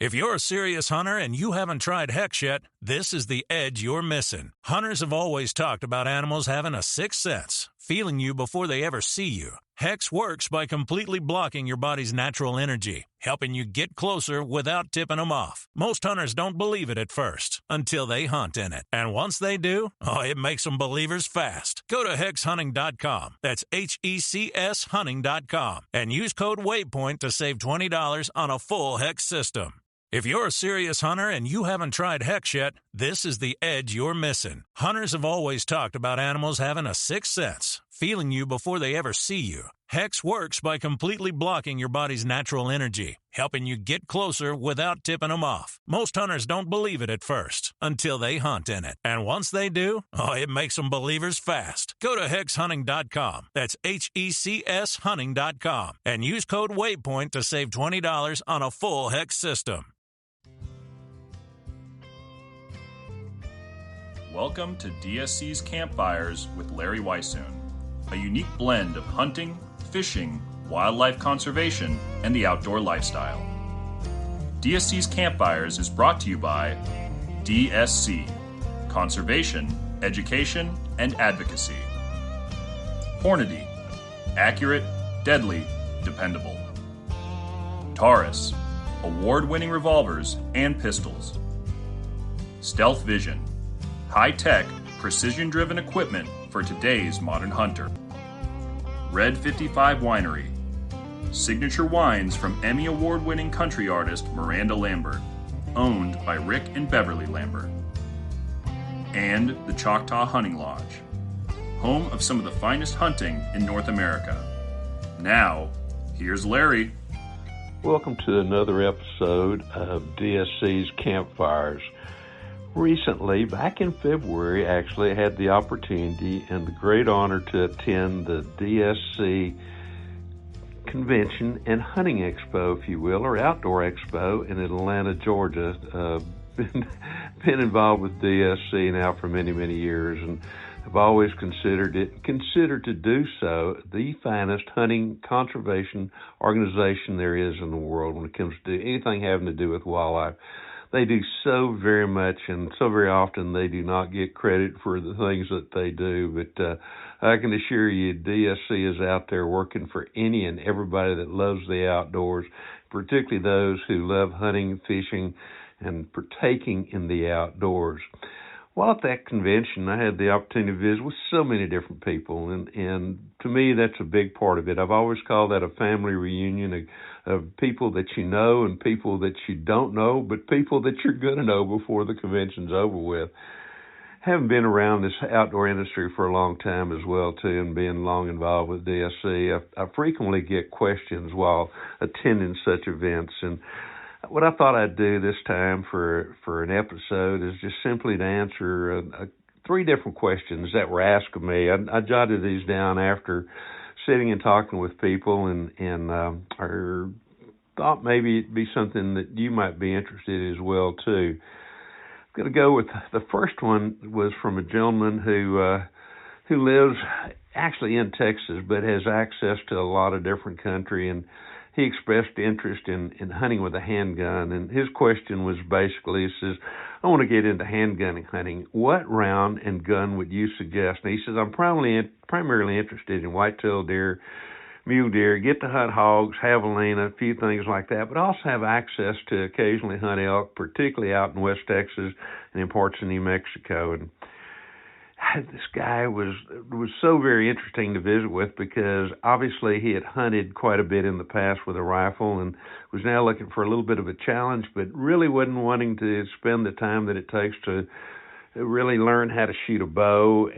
If you're a serious hunter and you haven't tried Hex yet, this is the edge you're missing. Hunters have always talked about animals having a sixth sense, feeling you before they ever see you. Hex works by completely blocking your body's natural energy, helping you get closer without tipping them off. Most hunters don't believe it at first, until they hunt in it. And once they do, it makes them believers fast. Go to hexhunting.com, that's HECS hunting.com, and use code WAYPOINT to save $20 on a full Hex system. If you're a serious hunter and you haven't tried Hex yet, this is the edge you're missing. Hunters have always talked about animals having a sixth sense, feeling you before they ever see you. Hex works by completely blocking your body's natural energy, helping you get closer without tipping them off. Most hunters don't believe it at first, until they hunt in it. And once they do, it makes them believers fast. Go to hexhunting.com, that's HECS hunting.com, and use code WAYPOINT to save $20 on a full Hex system. Welcome to DSC's Campfires with Larry Weishuhn, a unique blend of hunting, fishing, wildlife conservation, and the outdoor lifestyle. DSC's Campfires is brought to you by DSC, Conservation, Education, and Advocacy. Hornady, accurate, deadly, dependable. Taurus, award-winning revolvers and pistols. Stealth Vision, high-tech, precision-driven equipment for today's modern hunter. Red 55 Winery, signature wines from Emmy Award-winning country artist Miranda Lambert, owned by Rick and Beverly Lambert. And the Choctaw Hunting Lodge, home of some of the finest hunting in North America. Now, here's Larry. Welcome to another episode of DSC's Campfires. Recently, back in February, actually, I had the opportunity and the great honor to attend the DSC Convention and Hunting Expo, if you will, or Outdoor Expo in Atlanta, Georgia. Been involved with DSC now for many, many years, and have always considered to do so, the finest hunting conservation organization there is in the world when it comes to anything having to do with wildlife. They do so very much, and so very often they do not get credit for the things that they do. But I can assure you, DSC is out there working for any and everybody that loves the outdoors, particularly those who love hunting, fishing, and partaking in the outdoors. While at that convention, I had the opportunity to visit with so many different people, and to me, that's a big part of it. I've always called that a family reunion of people that you know and people that you don't know, but people that you're going to know before the convention's over with. Having been around this outdoor industry for a long time as well, too, and being long involved with DSC, I frequently get questions while attending such events, and what I thought I'd do this time for an episode is just simply to answer three different questions that were asked of me. I jotted these down after sitting and talking with people, and I thought maybe it'd be something that you might be interested in as well too. I'm going to go with the first one. Was from a gentleman who lives actually in Texas, but has access to a lot of different country, and he expressed interest in hunting with a handgun, and his question was basically, he says, I want to get into handgun hunting. What round and gun would you suggest? And he says, I'm primarily interested in whitetail deer, mule deer, get to hunt hogs, javelina, a few things like that, but also have access to occasionally hunt elk, particularly out in West Texas and in parts of New Mexico. And this guy was so very interesting to visit with because obviously he had hunted quite a bit in the past with a rifle and was now looking for a little bit of a challenge, but really wasn't wanting to spend the time that it takes to really learn how to shoot a bow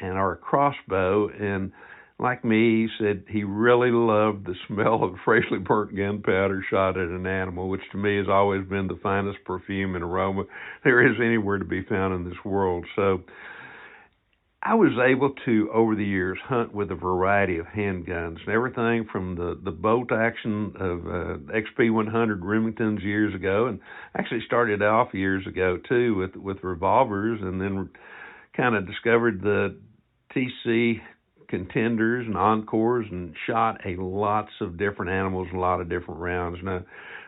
or a crossbow. And like me, he said he really loved the smell of freshly burnt gunpowder shot at an animal, which to me has always been the finest perfume and aroma there is anywhere to be found in this world. So I was able to, over the years, hunt with a variety of handguns, and everything from the bolt action of XP100 Remingtons years ago, and actually started off years ago too with revolvers, and then kind of discovered the TC Contenders and Encores and shot lots of different animals, a lot of different rounds. Now,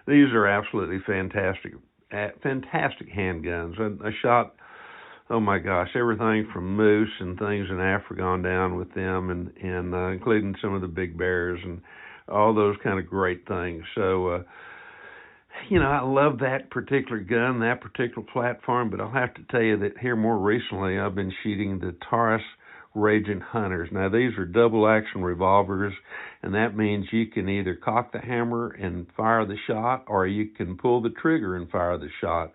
these are absolutely fantastic handguns. I shot, oh my gosh, everything from moose and things in Africa on down with them, and including some of the big bears and all those kind of great things. So, I love that particular gun, that particular platform, but I'll have to tell you that here more recently I've been shooting the Taurus Raging Hunters. Now, these are double-action revolvers, and that means you can either cock the hammer and fire the shot, or you can pull the trigger and fire the shot.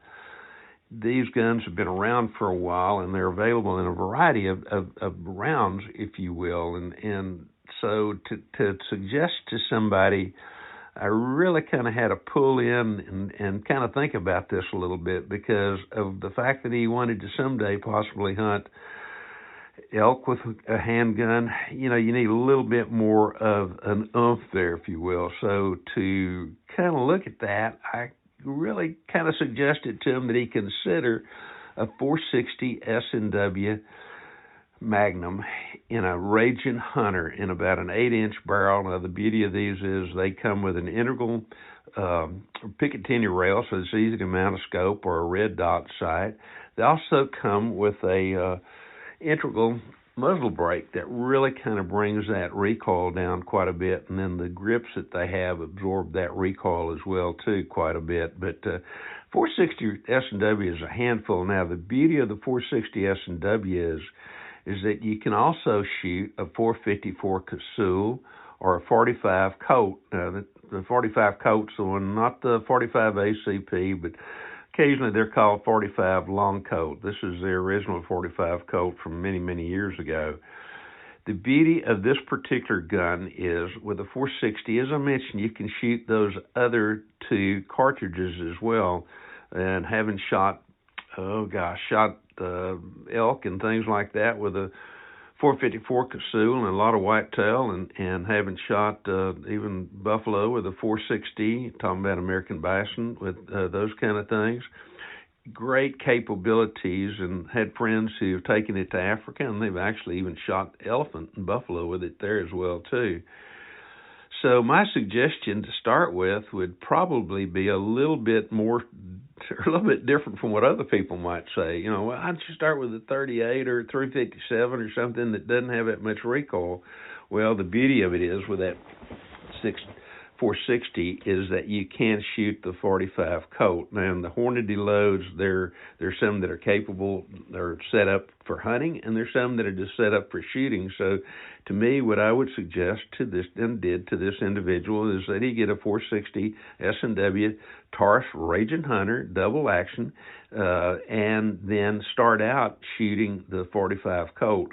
These guns have been around for a while, and they're available in a variety of rounds, if you will. And so to suggest to somebody, I really kind of had to pull in and kind of think about this a little bit, because of the fact that he wanted to someday possibly hunt elk with a handgun. You need a little bit more of an oomph there, if you will. So to kind of look at that, I really kind of suggested to him that he consider a 460 S&W Magnum in a Raging Hunter in about an 8-inch barrel. Now, the beauty of these is they come with an integral Picatinny rail, so it's easy to mount a scope or a red dot sight. They also come with a integral muzzle brake that really kind of brings that recoil down quite a bit, and then the grips that they have absorb that recoil as well too quite a bit. But 460 S&W is a handful. Now, the beauty of the 460 S&W is that you can also shoot a 454 Casull or a 45 Colt. The 45 Colt's the one, not the 45 ACP, but occasionally they're called 45 Long Colt. This is the original 45 Colt from many, many years ago. The beauty of this particular gun is with a 460, as I mentioned, you can shoot those other two cartridges as well. And having shot elk and things like that with a 454 Casull and a lot of whitetail, and having shot even buffalo with a 460, talking about American bison with those kind of things. Great capabilities, and had friends who have taken it to Africa, and they've actually even shot elephant and buffalo with it there as well too. So my suggestion to start with would probably be a little bit different from what other people might say. Why don't you start with a 38 or 357 or something that doesn't have that much recoil? Well, the beauty of it is with that 460 is that you can shoot the 45 Colt. Now, the Hornady loads, there's some that are capable, they're set up for hunting, and there's some that are just set up for shooting. So to me, what I would suggest to this individual is that he get a 460 S&W Taurus Raging Hunter, double action, and then start out shooting the 45 Colt.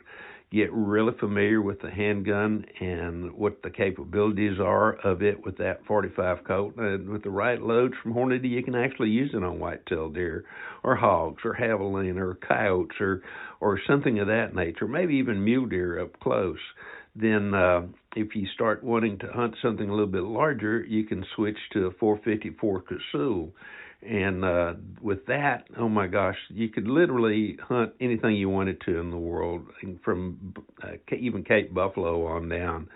Get really familiar with the handgun and what the capabilities are of it with that 45 Colt. And with the right loads from Hornady, you can actually use it on whitetail deer or hogs or javelina or coyotes or something of that nature, maybe even mule deer up close. Then if you start wanting to hunt something a little bit larger, you can switch to a 454 Casull. And with that, oh my gosh, you could literally hunt anything you wanted to in the world, from even Cape Buffalo on down.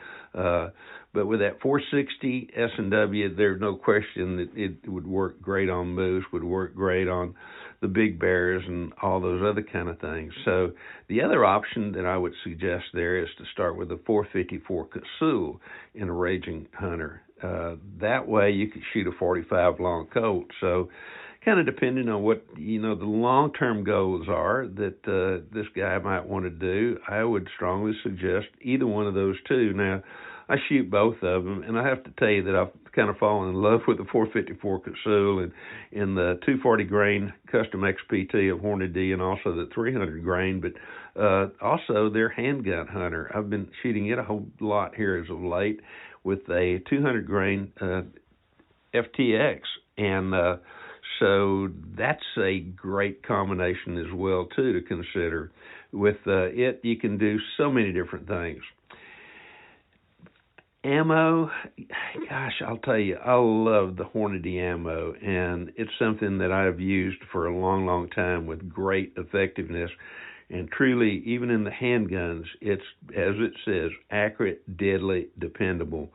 But with that 460 S&W, there's no question that it would work great on moose, would work great on the big bears and all those other kind of things. So the other option that I would suggest there is to start with a 454 Casull in a Raging Hunter. That way you could shoot a 45 Long Colt. So kind of depending on what, the long-term goals are that this guy might want to do, I would strongly suggest either one of those two. Now, I shoot both of them, and I have to tell you that I've kind of fallen in love with the 454 Casull and the 240 grain custom XPT of Hornady, and also the 300 grain, but also their Handgun Hunter. I've been shooting it a whole lot here as of late with a 200 grain FTX, and so that's a great combination as well too to consider. With it, you can do so many different things. Ammo, gosh, I'll tell you, I love the Hornady ammo, and it's something that I've used for a long, long time with great effectiveness. And truly, even in the handguns, it's, as it says, accurate, deadly, dependable.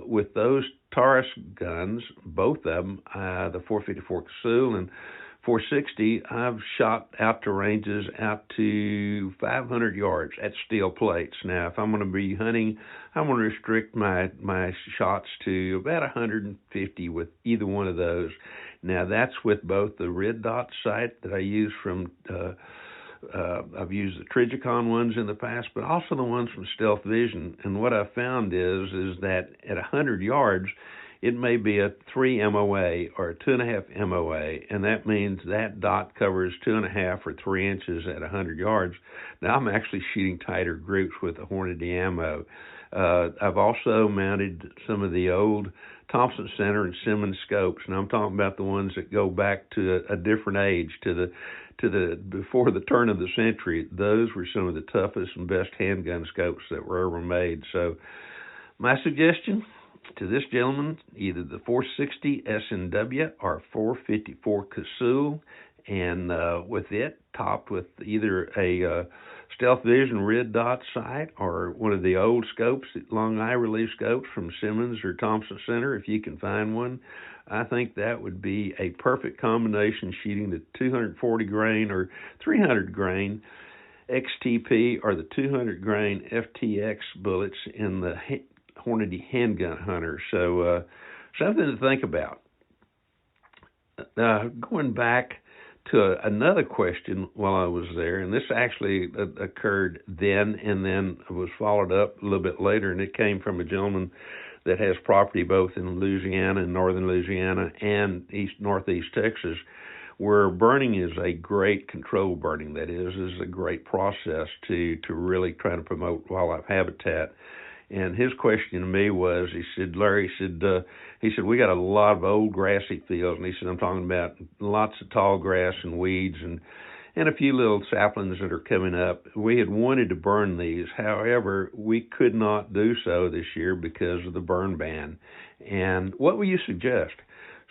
With those Taurus guns, both of them, the 454 Casull and 460. I've shot out to ranges out to 500 yards at steel plates. Now, if I'm going to be hunting, I'm going to restrict my shots to about 150 with either one of those. Now, that's with both the red dot sight that I use from I've used the Trigicon ones in the past, but also the ones from Stealth Vision. And what I found is that at 100 yards, it may be a 3 MOA or a 2.5 MOA, and that means that dot covers 2.5 or 3 inches at 100 yards. Now I'm actually shooting tighter groups with the Hornady ammo. I've also mounted some of the old Thompson Center and Simmons scopes, and I'm talking about the ones that go back to a different age, to the before the turn of the century. Those were some of the toughest and best handgun scopes that were ever made. So my suggestion to this gentleman, either the 460 S&W or 454 Casull, and with it topped with either a Stealth Vision red dot sight or one of the old scopes, long eye relief scopes from Simmons or Thompson Center, if you can find one. I think that would be a perfect combination, shooting the 240 grain or 300 grain XTP or the 200 grain FTX bullets in the Hornady Handgun Hunter. So something to think about. Going back to another question while I was there, and this actually occurred then and then was followed up a little bit later, and it came from a gentleman that has property both in Louisiana and northern Louisiana and northeast Texas, where burning is a great control burning. That is a great process to really try to promote wildlife habitat. And his question to me was, he said, Larry, he said, we got a lot of old grassy fields, and he said, I'm talking about lots of tall grass and weeds and a few little saplings that are coming up. We had wanted to burn these. However, we could not do so this year because of the burn ban. And what will you suggest?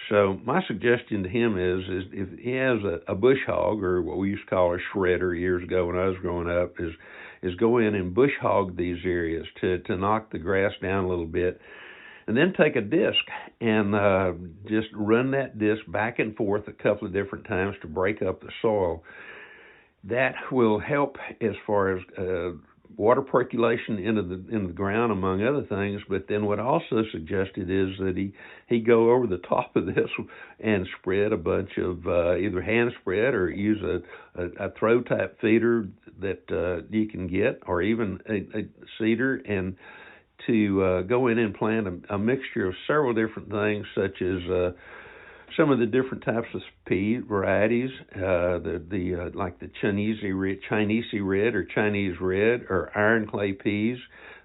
So my suggestion to him is if he has a bush hog, or what we used to call a shredder years ago when I was growing up, is go in and bush hog these areas to knock the grass down a little bit, and then take a disc and just run that disc back and forth a couple of different times to break up the soil. That will help as far as water percolation into the ground, among other things. But then what I also suggested is that he go over the top of this and spread a bunch of either hand spread or use a throw type feeder that you can get, or even a cedar, and to go in and plant a mixture of several different things, such as some of the different types of pea varieties, like the Chinese red or Chinese red or iron clay peas.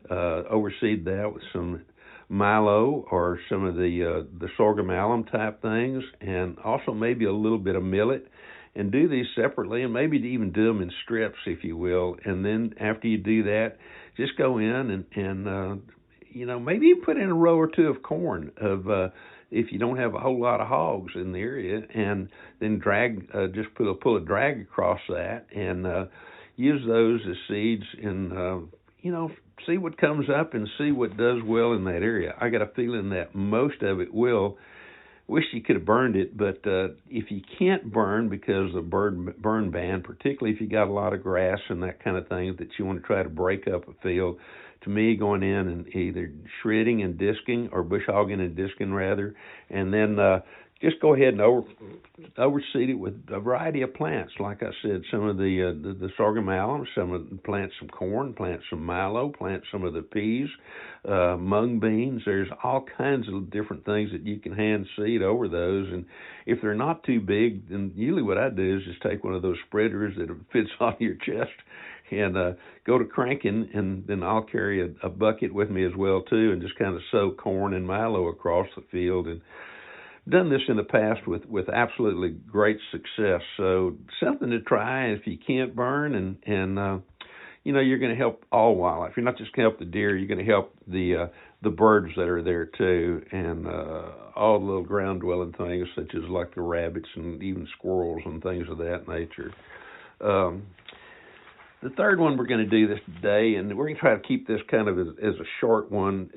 Overseed that with some milo or some of the sorghum alum type things, and also maybe a little bit of millet. And do these separately, and maybe even do them in strips, if you will. And then after you do that, just go in and maybe you put in a row or two of corn if you don't have a whole lot of hogs in the area, and then just pull a drag across that, and use those as seeds, and see what comes up and see what does well in that area. I got a feeling that most of it will. Wish you could have burned it, but if you can't burn because of burn ban, particularly if you got a lot of grass and that kind of thing that you want to try to break up a field, to me, going in and either shredding and disking, or bush hogging and disking rather, and then just go ahead and overseed it with a variety of plants. Like I said, some of the sorghum alum, plant some corn, plant some milo, plant some of the peas, mung beans. There's all kinds of different things that you can hand seed over those. And if they're not too big, then usually what I do is just take one of those spreaders that fits on your chest and go to cranking, and then I'll carry a bucket with me as well too, and just kind of sow corn and milo across the field. And done this in the past with absolutely great success. So something to try if you can't burn, and you're going to help all wildlife. You're not just going to help the deer, you're going to help the birds that are there too, and all the little ground dwelling things such as like the rabbits and even squirrels and things of that nature. The third one we're going to do this today, and we're going to try to keep this kind of as a short one,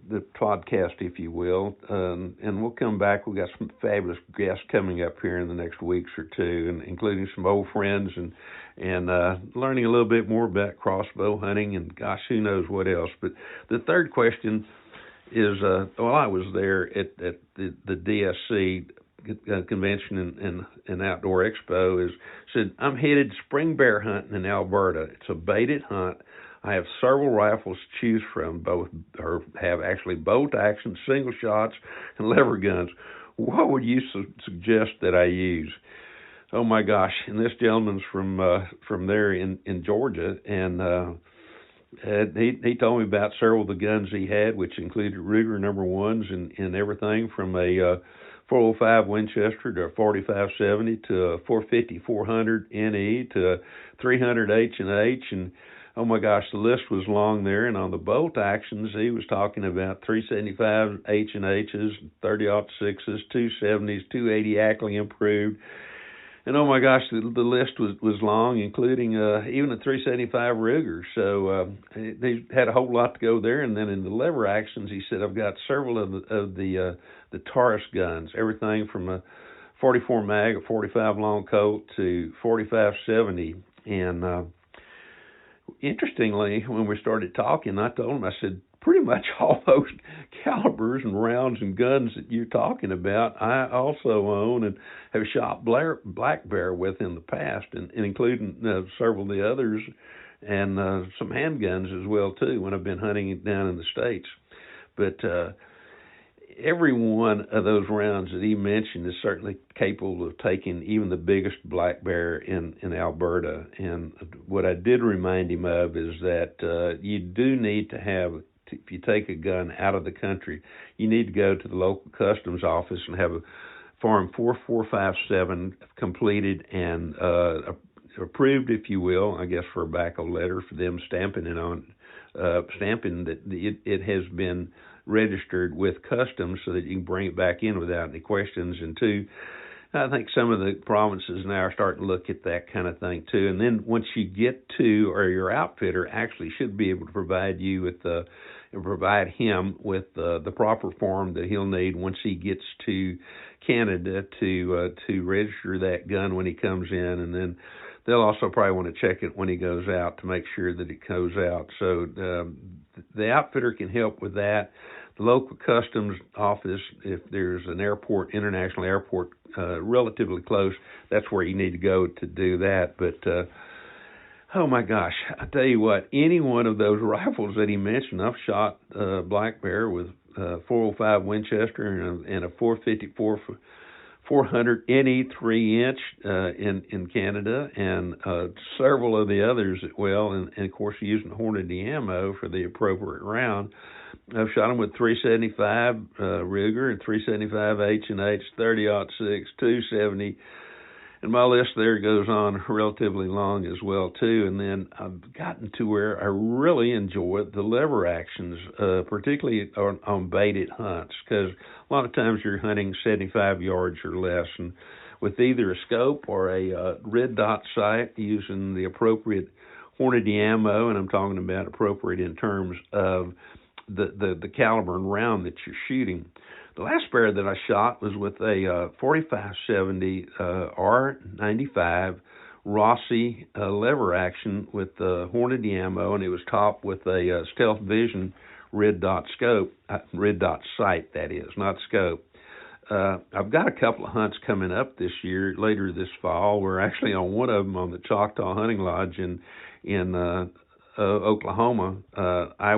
the podcast, if you will. And we'll come back. We've got some fabulous guests coming up here in the next weeks or two, and including some old friends and learning a little bit more about crossbow hunting and gosh, who knows what else. But the third question is, I was there at the DSC Convention and Outdoor Expo, said, I'm headed spring bear hunting in Alberta. It's a baited hunt. I have several rifles to choose from, have actually bolt action, single shots, and lever guns. What would you suggest that I use? Oh my gosh! And this gentleman's from there in Georgia, and he told me about several of the guns he had, which included Ruger #1s and everything from a 405 Winchester to a 4570 to a 450 400 NE to a 300 H&H, and oh my gosh, the list was long there. And on the bolt actions, he was talking about 375 H&Hs, 30-06s, 270s, 280 Ackley improved. And oh my gosh, the list was long, including even a 375 Ruger. So they had a whole lot to go there. And then in the lever actions, he said, I've got several of the Taurus guns, everything from a 44 mag, a 45 long Colt to 4570. And interestingly, when we started talking, I told him, I said, pretty much all those calibers and rounds and guns that you're talking about, I also own and have shot black bear with in the past, and including several of the others, and some handguns as well too when I've been hunting down in the States. But every one of those rounds that he mentioned is certainly capable of taking even the biggest black bear in Alberta. And what I did remind him of is that you do need to have, if you take a gun out of the country, you need to go to the local customs office and have a Form 4457 completed and approved, if you will, I guess for a BACO letter, for them stamping it on, stamping that it has been registered with customs so that you can bring it back in without any questions. And two, I think some of the provinces now are starting to look at that kind of thing too. And then once you get to, or your outfitter actually should be able to provide you with provide him with the proper form that he'll need once he gets to Canada to register that gun when he comes in. And then they'll also probably want to check it when he goes out to make sure that it goes out. So the outfitter can help with that. The local customs office, if there's an airport, international airport, relatively close, that's where you need to go to do that. But oh my gosh, I tell you what, any one of those rifles that he mentioned, I've shot black bear with 405 Winchester and a 454 400 NE 3-inch in Canada, and several of the others as well, and of course using Hornady ammo for the appropriate round. I've shot them with 375 Ruger and 375 H&H, 30-06, 270, and my list there goes on relatively long as well too. And then I've gotten to where I really enjoy the lever actions, particularly on baited hunts, because a lot of times you're hunting 75 yards or less, and with either a scope or a red dot sight using the appropriate Hornady ammo, and I'm talking about appropriate in terms of the caliber and round that you're shooting. The last bear that I shot was with a 4570 R95 Rossi lever action with Hornady ammo, and it was topped with a Stealth Vision red dot scope, red dot sight, that is, not scope. I've got a couple of hunts coming up this year, later this fall. We're actually on one of them on the Choctaw Hunting Lodge in Oklahoma. I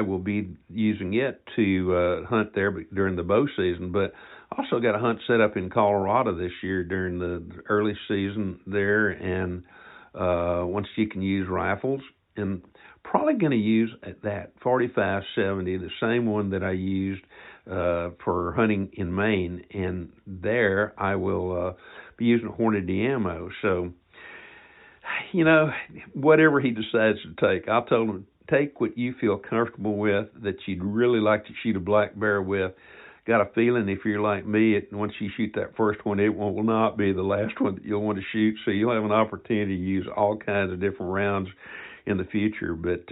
will be using it to hunt there during the bow season, but also got a hunt set up in Colorado this year during the early season there, and once you can use rifles, and probably going to use that 4570, the same one that I used for hunting in Maine, and there I will be using Hornady ammo. So, whatever he decides to take, I'll tell him, take what you feel comfortable with, that you'd really like to shoot a black bear with. got a feeling if you're like me, once you shoot that first one, it will not be the last one that you'll want to shoot. So you'll have an opportunity to use all kinds of different rounds in the future. But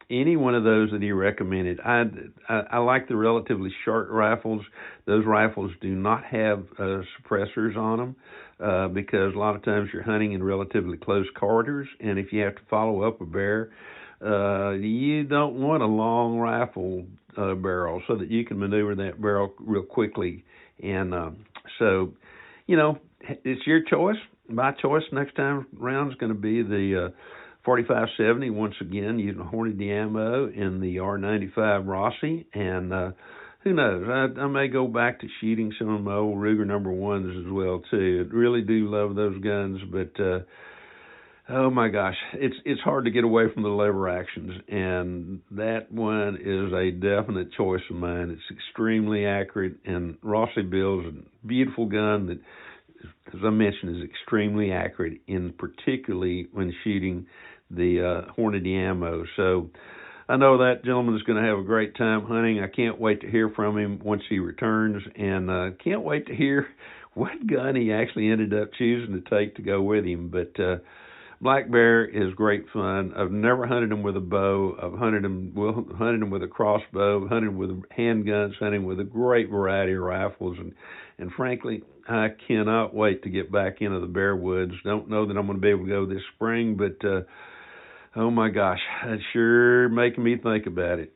any one of those that he recommended, I like the relatively short rifles. Those rifles do not have suppressors on them because a lot of times you're hunting in relatively close quarters, and if you have to follow up a bear, you don't want a long rifle barrel so that you can maneuver that barrel real quickly. And so, it's your choice. My choice next time round is going to be the 45-70, once again, using Hornady ammo in the R95 Rossi. And who knows, I may go back to shooting some of my old Ruger number ones as well, too. I really do love those guns, but oh my gosh, it's hard to get away from the lever actions, and that one is a definite choice of mine. It's extremely accurate, and Rossi builds a beautiful gun that, as I mentioned, is extremely accurate, in particularly when shooting the Hornady ammo. So I know that gentleman is going to have a great time hunting. I can't wait to hear from him once he returns, and can't wait to hear what gun he actually ended up choosing to take to go with him. But black bear is great fun. I've never hunted him with a bow. I've hunted him with a crossbow, hunted him with handguns, hunted him with a great variety of rifles, and frankly, I cannot wait to get back into the bear woods. Don't know that I'm going to be able to go this spring, but oh my gosh, it's sure making me think about it.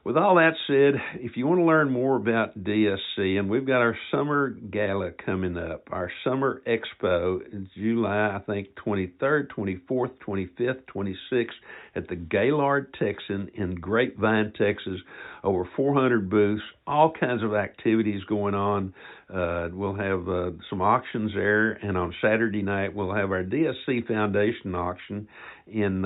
With all that said, if you want to learn more about DSC, and we've got our summer gala coming up, our summer expo in July, I think 23rd, 24th, 25th, 26th at the Gaylord Texan in Grapevine, Texas. Over 400 booths, all kinds of activities going on. We'll have some auctions there, and on Saturday night we'll have our DSC Foundation auction in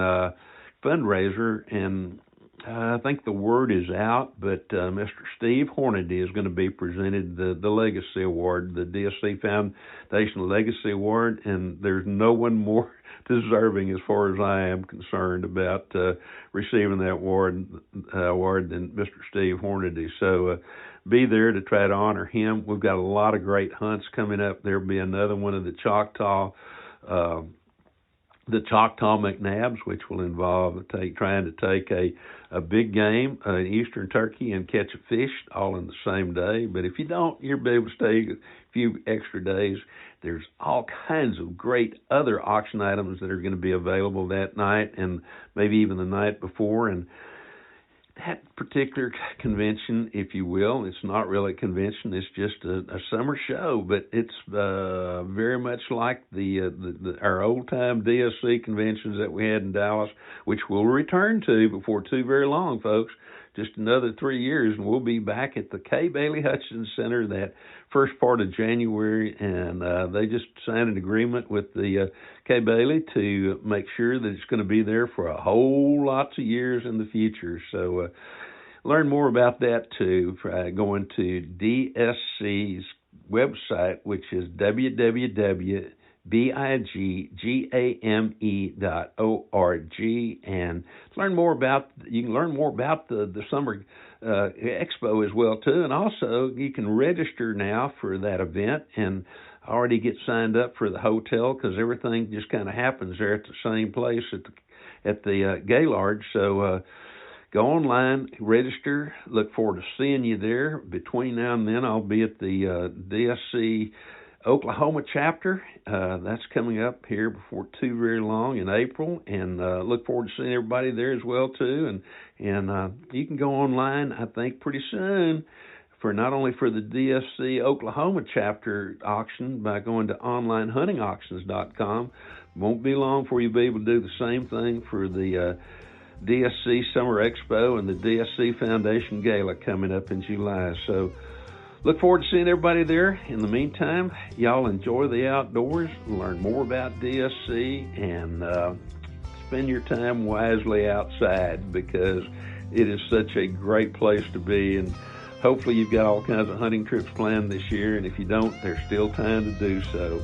fundraiser, and I think the word is out, but Mr. Steve Hornady is going to be presented the Legacy Award, the DSC Foundation Legacy Award, and there's no one more deserving as far as I am concerned about receiving that award than Mr. Steve Hornady. So be there to try to honor him. We've got a lot of great hunts coming up. There'll be another one of the Choctaw McNabbs, which will involve trying to take a big game, an eastern turkey, and catch a fish all in the same day. But if you don't, you'll be able to stay a few extra days. There's all kinds of great other auction items that are going to be available that night and maybe even the night before. And that particular convention, if you will, it's not really a convention, it's just a summer show, but it's very much like our old-time DSC conventions that we had in Dallas, which we'll return to before too very long, folks. Just another 3 years, and we'll be back at the Kay Bailey Hutchins Center that first part of January, and they just signed an agreement with the Kay Bailey to make sure that it's going to be there for a whole lots of years in the future. So learn more about that too by going to DSC's website, which is www.bigame.org, and you can learn more about the summer expo as well too. And also you can register now for that event and already get signed up for the hotel, because everything just kind of happens there at the same place at the Gaylord. So go online, register. Look forward to seeing you there. Between now and then, I'll be at the DSC Oklahoma chapter. That's coming up here before too very long in April, and look forward to seeing everybody there as well too. And you can go online, I think, pretty soon for not only for the DSC Oklahoma chapter auction by going to onlinehuntingauctions.com. Won't be long before you'll be able to do the same thing for the DSC Summer Expo and the DSC Foundation Gala coming up in July. So look forward to seeing everybody there. In the meantime, y'all enjoy the outdoors, learn more about DSC, and spend your time wisely outside, because it is such a great place to be. And hopefully you've got all kinds of hunting trips planned this year, and if you don't, there's still time to do so.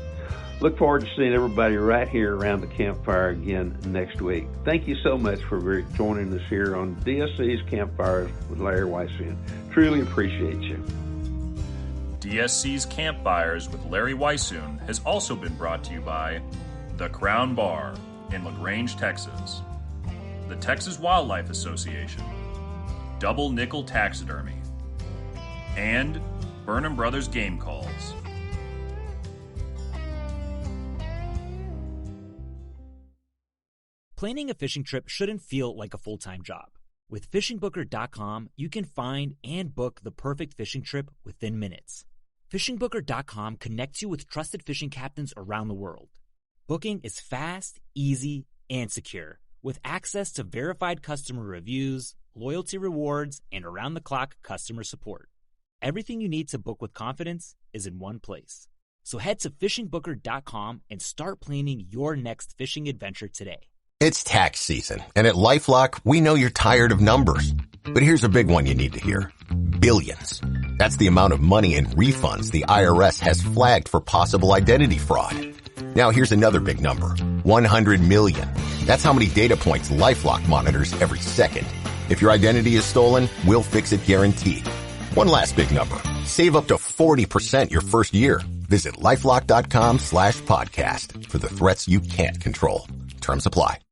Look forward to seeing everybody right here around the campfire again next week. Thank you so much for joining us here on DSC's Campfires with Larry Weishuhn. Truly appreciate you. DSC's Campfires with Larry Weishuhn has also been brought to you by The Crown Bar in LaGrange, Texas, the Texas Wildlife Association, Double Nickel Taxidermy, and Burnham Brothers Game Calls. Planning a fishing trip shouldn't feel like a full-time job. With FishingBooker.com, you can find and book the perfect fishing trip within minutes. FishingBooker.com connects you with trusted fishing captains around the world. Booking is fast, easy, and secure, with access to verified customer reviews, loyalty rewards, and around-the-clock customer support. Everything you need to book with confidence is in one place. So head to FishingBooker.com and start planning your next fishing adventure today. It's tax season, and at LifeLock, we know you're tired of numbers. But here's a big one you need to hear. Billions. That's the amount of money in refunds the IRS has flagged for possible identity fraud. Now here's another big number. 100 million. That's how many data points LifeLock monitors every second. If your identity is stolen, we'll fix it guaranteed. One last big number. Save up to 40% your first year. Visit LifeLock.com/podcast for the threats you can't control. Terms apply.